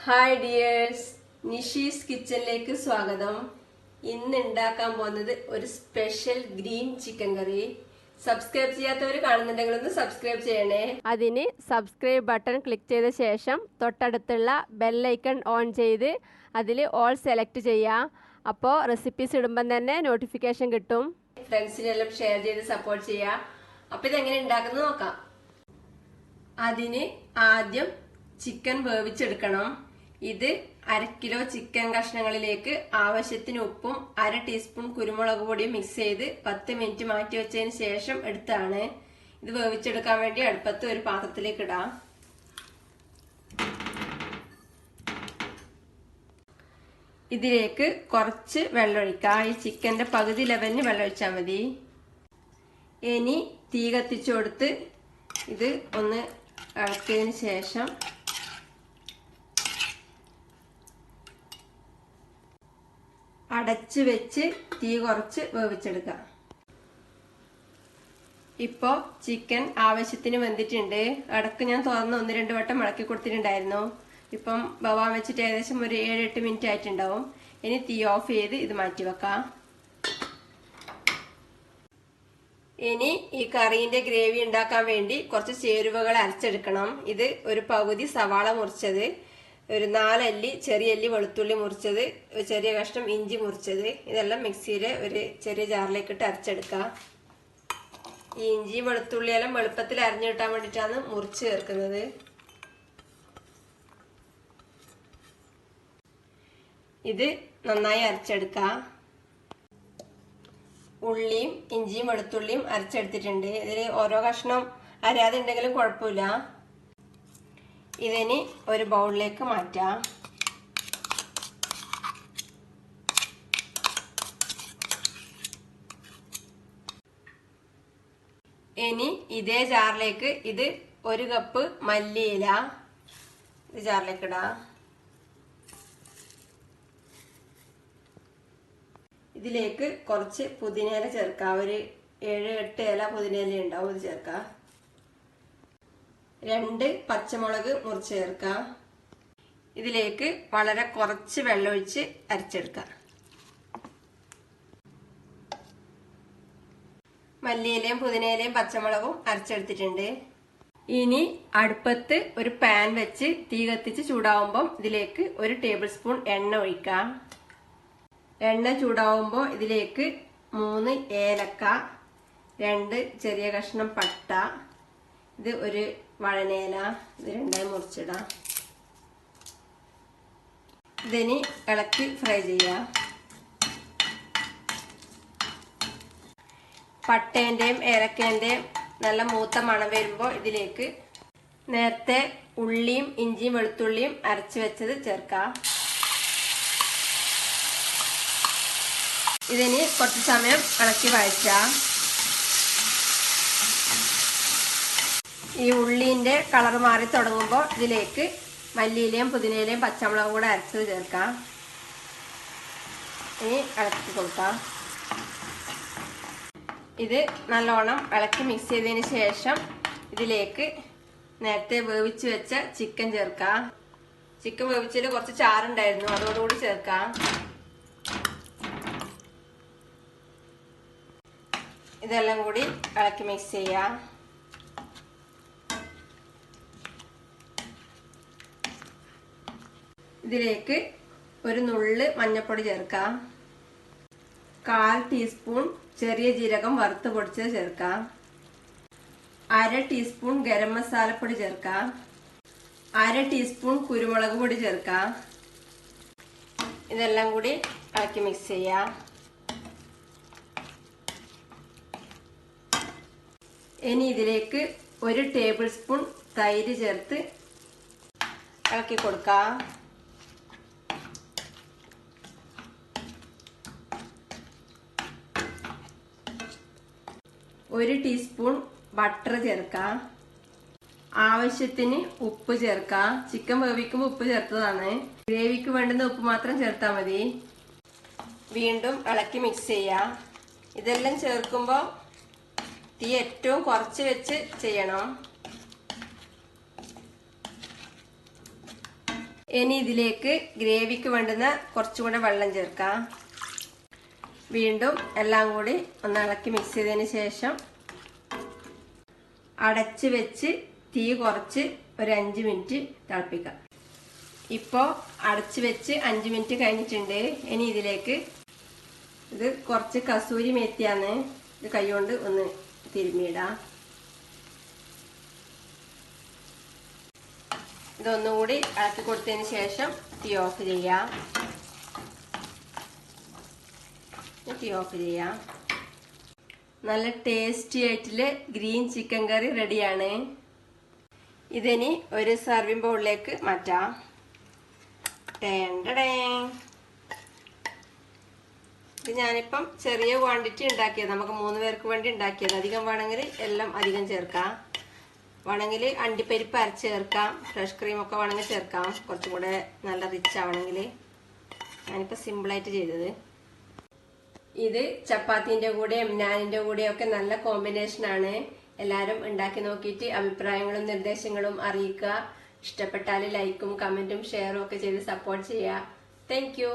Hi dears, Nishi's kitchenലേക്ക് സ്വാഗതം. ഇന്ന് ഉണ്ടാക്കാൻ പോകുന്നത് ഒരു സ്പെഷ്യൽ ഗ്രീൻ ചിക്കൻ കറി. സബ്സ്ക്രൈബ് ചെയ്യാത്തവർ കാണുന്നുണ്ടെങ്കിൽ ഒന്ന് സബ്സ്ക്രൈബ് ചെയ്യണേ. അതിന് സബ്സ്ക്രൈബ് ബട്ടൺ ക്ലിക്ക് ചെയ്ത ശേഷം തൊട്ടടുത്തുള്ള ബെൽ ഐക്കൺ ഓൺ ചെയ്ത് അതിൽ ഓൾ സെലക്ട് ചെയ്യുക. അപ്പോൾ റെസിപ്പീസ് ഇടുമ്പോൾ തന്നെ നോട്ടിഫിക്കേഷൻ കിട്ടും. ഫ്രണ്ട്സിനെല്ലാം ഷെയർ ചെയ്ത് സപ്പോർട്ട് ചെയ്യുക. അപ്പോൾ ഇതെങ്ങനെ ഉണ്ടാക്കുന്നത് നോക്കാം. അതിന് ആദ്യം ചിക്കൻ വേവിച്ചെടുക്കണം. ഇത് 1/2 കിലോ ചിക്കൻ കഷ്ണങ്ങളിലേക്ക് ആവശ്യത്തിന് ഉപ്പും 1/2 ടീസ്പൂൺ കുരുമുളക് പൊടിയും മിക്സ് ചെയ്ത് 10 മിനിറ്റ് മാറ്റി വെച്ചതിന് ശേഷം എടുത്താണ്. ഇത് വേവിച്ചെടുക്കാൻ വേണ്ടി അടുപ്പത്ത് ഒരു പാത്രത്തിലേക്ക് ഇടാം. ഇതിലേക്ക് കുറച്ച് വെള്ളം ഒഴിക്കാം. ഈ ചിക്കന്റെ പകുതി ലെവലിന് വെള്ളം ഒഴിച്ചാൽ മതി. ഇനി തീ കത്തിച്ചു കൊടുത്ത് ഇത് ഒന്ന് ഇളക്കിയതിന് ശേഷം അടച്ചു വെച്ച് തീ കുറച്ച് വേവിച്ചെടുക്കാം. ഇപ്പോ ചിക്കൻ ആവശ്യത്തിന് വെന്തിട്ടുണ്ട്. ഇടക്ക് ഞാൻ തുറന്ന് 1-2 വട്ടം ഇളക്കി കൊടുത്തിട്ടുണ്ടായിരുന്നു. ഇപ്പം വേവാൻ വെച്ചിട്ട് ഏകദേശം ഒരു 7-8 മിനിറ്റ് ആയിട്ടുണ്ടാവും. ഇനി തീ ഓഫ് ചെയ്ത് ഇത് മാറ്റി വെക്കാം. ഇനി ഈ കറീന്റെ ഗ്രേവി ഉണ്ടാക്കാൻ വേണ്ടി കുറച്ച് ചേരുവകൾ അരച്ചെടുക്കണം. ഇത് ഒരു പകുതി സവാള മുറിച്ചത്, ഒരു 4 അല്ലി ചെറിയ അല്ലി വെളുത്തുള്ളി മുറിച്ചത്, ഒരു ചെറിയ കഷ്ണം ഇഞ്ചി മുറിച്ചത്, ഇതെല്ലാം മിക്സിയിലെ ഒരു ചെറിയ ജാറിലേക്ക് ഇട്ട് അരച്ചെടുക്കാം. ഈ ഇഞ്ചി വെളുത്തുള്ളിയെല്ലാം എളുപ്പത്തിൽ അരിഞ്ഞു കിട്ടാൻ വേണ്ടിയിട്ടാണ് മുറിച്ച് ചേർക്കുന്നത്. ഇത് നന്നായി അരച്ചെടുക്കാം. ഉള്ളിയും ഇഞ്ചിയും വെളുത്തുള്ളിയും അരച്ചെടുത്തിട്ടുണ്ട്. ഇതിൽ ഓരോ കഷ്ണം അരിയാതെ ഉണ്ടെങ്കിലും കുഴപ്പമില്ല. ഇതിന് ഒരു ബൗളിലേക്ക് മാറ്റാം. ഇനി ഇതേ ജാറിലേക്ക് ഇത് 1 കപ്പ് മല്ലിയില ഇത് ജാറിലേക്ക് ഇടാം. ഇതിലേക്ക് കുറച്ച് പുതിനയില ചേർക്കാം. ഒരു 7-8 ഇല പുതിനയില ഉണ്ടാവും. ഇത് ചേർക്കാം. 2 പച്ചമുളക് മുറിച്ച് ചേർക്കാം. ഇതിലേക്ക് വളരെ കുറച്ച് വെള്ളമൊഴിച്ച് അരച്ചെടുക്കാം. മല്ലിയിലയും പുതിനയിലയും പച്ചമുളകും അരച്ചെടുത്തിട്ടുണ്ട്. ഇനി അടുപ്പത്ത് ഒരു പാൻ വെച്ച് തീ കത്തിച്ച് ചൂടാവുമ്പോൾ ഇതിലേക്ക് 1 ടേബിൾ സ്പൂൺ എണ്ണ ഒഴിക്കാം. എണ്ണ ചൂടാവുമ്പോൾ ഇതിലേക്ക് 3 ഏലക്ക, 2 ചെറിയ കഷ്ണം പട്ട, ഇത് ഒരു വഴനയില, ഇത് 2 മുറിച്ചിടാം. ഇതിനി ഇളക്കി ഫ്രൈ ചെയ്യാം. പട്ടേന്റെയും ഏലക്കേന്റെയും നല്ല മൂത്ത മണം വരുമ്പോൾ ഇതിലേക്ക് നേരത്തെ ഉള്ളിയും ഇഞ്ചിയും വെളുത്തുള്ളിയും അരച്ചു വെച്ചത് ചേർക്കാം. ഇതിനി കുറച്ച് സമയം ഇളക്കി വഴറ്റാം. ഈ ഉള്ളിന്റെ കളർ മാറി തുടങ്ങുമ്പോൾ ഇതിലേക്ക് മല്ലിയിലയും പുതിനയിലയും പച്ചമുളകും കൂടെ അരച്ചത് ചേർക്കാം. ഇനി ഇളക്കി കൊടുക്കാം. ഇത് നല്ലോണം ഇളക്കി മിക്സ് ചെയ്തതിന് ശേഷം ഇതിലേക്ക് നേരത്തെ വേവിച്ച് വെച്ച ചിക്കൻ ചേർക്കാം. ചിക്കൻ വേവിച്ചതിൽ കുറച്ച് ചാറുണ്ടായിരുന്നു, അതോടുകൂടി ചേർക്കാം. ഇതെല്ലാം കൂടി ഇളക്കി മിക്സ് ചെയ്യാം. ഇതിലേക്ക് ഒരു നുള്ള് മഞ്ഞൾപ്പൊടി ചേർക്കാം. 1/4 ടീസ്പൂൺ ചെറിയ ജീരകം വറുത്ത് പൊടിച്ചത് ചേർക്കാം. 1/2 ടീസ്പൂൺ ഗരം മസാലപ്പൊടി ചേർക്കാം. 1/2 ടീസ്പൂൺ കുരുമുളക് പൊടി ചേർക്കാം. ഇതെല്ലാം കൂടി ഇളക്കി മിക്സ് ചെയ്യാം. ഇനി ഇതിലേക്ക് 1 ടേബിൾ സ്പൂൺ തൈര് ചേർത്ത് ഇളക്കി കൊടുക്കാം. 1 ടീസ്പൂൺ ബട്ടർ ചേർക്കാം. ആവശ്യത്തിന് ഉപ്പ് ചേർക്കാം. ചിക്കൻ വേവിക്കുമ്പോൾ ഉപ്പ് ചേർത്തതാണ്. ഗ്രേവിക്ക് വേണ്ടുന്ന ഉപ്പ് മാത്രം ചേർത്താൽ മതി. വീണ്ടും ഇളക്കി മിക്സ് ചെയ്യാം. ഇതെല്ലാം ചേർക്കുമ്പോൾ തീ ഏറ്റവും കുറച്ച് വെച്ച് ചെയ്യണം. ഇനി ഇതിലേക്ക് ഗ്രേവിക്ക് വേണ്ടുന്ന കുറച്ചുകൂടെ വെള്ളം ചേർക്കാം. വീണ്ടും എല്ലാം കൂടി ഒന്ന് ഇളക്കി മിക്സ് ചെയ്തതിന് ശേഷം അടച്ച് വെച്ച് തീ കുറച്ച് ഒരു 5 മിനിറ്റ് തിളപ്പിക്കാം. ഇപ്പോൾ അടച്ച് വെച്ച് 5 മിനിറ്റ് കഴിഞ്ഞിട്ടുണ്ട്. ഇനി ഇതിലേക്ക് ഇത് കുറച്ച് കസൂരി മേത്തിയാണ്. ഇത് കൈകൊണ്ട് ഒന്ന് തിരുമ്മിയിടാം. ഇതൊന്നുകൂടി ഇളക്കി കൊടുത്തതിന് ശേഷം തീ ഓഫ് ചെയ്യാം. തീ ഓഫ് ചെയ്യാം. നല്ല ടേസ്റ്റി ആയിട്ടുള്ള ഗ്രീൻ ചിക്കൻ കറി റെഡിയാണ്. ഇതിനി ഒരു സർവിംഗ് ബൗളിലേക്ക് മാറ്റാം. ഇത് ഞാനിപ്പം ചെറിയ ക്വാണ്ടിറ്റി ഉണ്ടാക്കിയത്, നമുക്ക് 3 പേർക്ക് വേണ്ടി ഉണ്ടാക്കിയത്. അധികം വേണമെങ്കിൽ എല്ലാം അധികം ചേർക്കാം. വേണമെങ്കിൽ അണ്ടിപ്പരിപ്പ് അരച്ച് ചേർക്കാം. ഫ്രഷ് ക്രീമൊക്കെ വേണമെങ്കിൽ ചേർക്കാം, കുറച്ചും കൂടെ നല്ല റിച്ച് ആവണമെങ്കിൽ. ഞാനിപ്പോൾ സിമ്പിളായിട്ട് ചെയ്തത്. ഇത് ചപ്പാത്തിൻ്റെ കൂടെയും നാനിൻ്റെ കൂടെയും ഒക്കെ നല്ല കോമ്പിനേഷനാണ്. എല്ലാവരും ഉണ്ടാക്കി നോക്കിയിട്ട് അഭിപ്രായങ്ങളും നിർദ്ദേശങ്ങളും അറിയിക്കുക. ഇഷ്ടപ്പെട്ടാൽ ലൈക്കും കമൻറ്റും ഷെയറും ഒക്കെ ചെയ്ത് സപ്പോർട്ട് ചെയ്യുക. Thank you.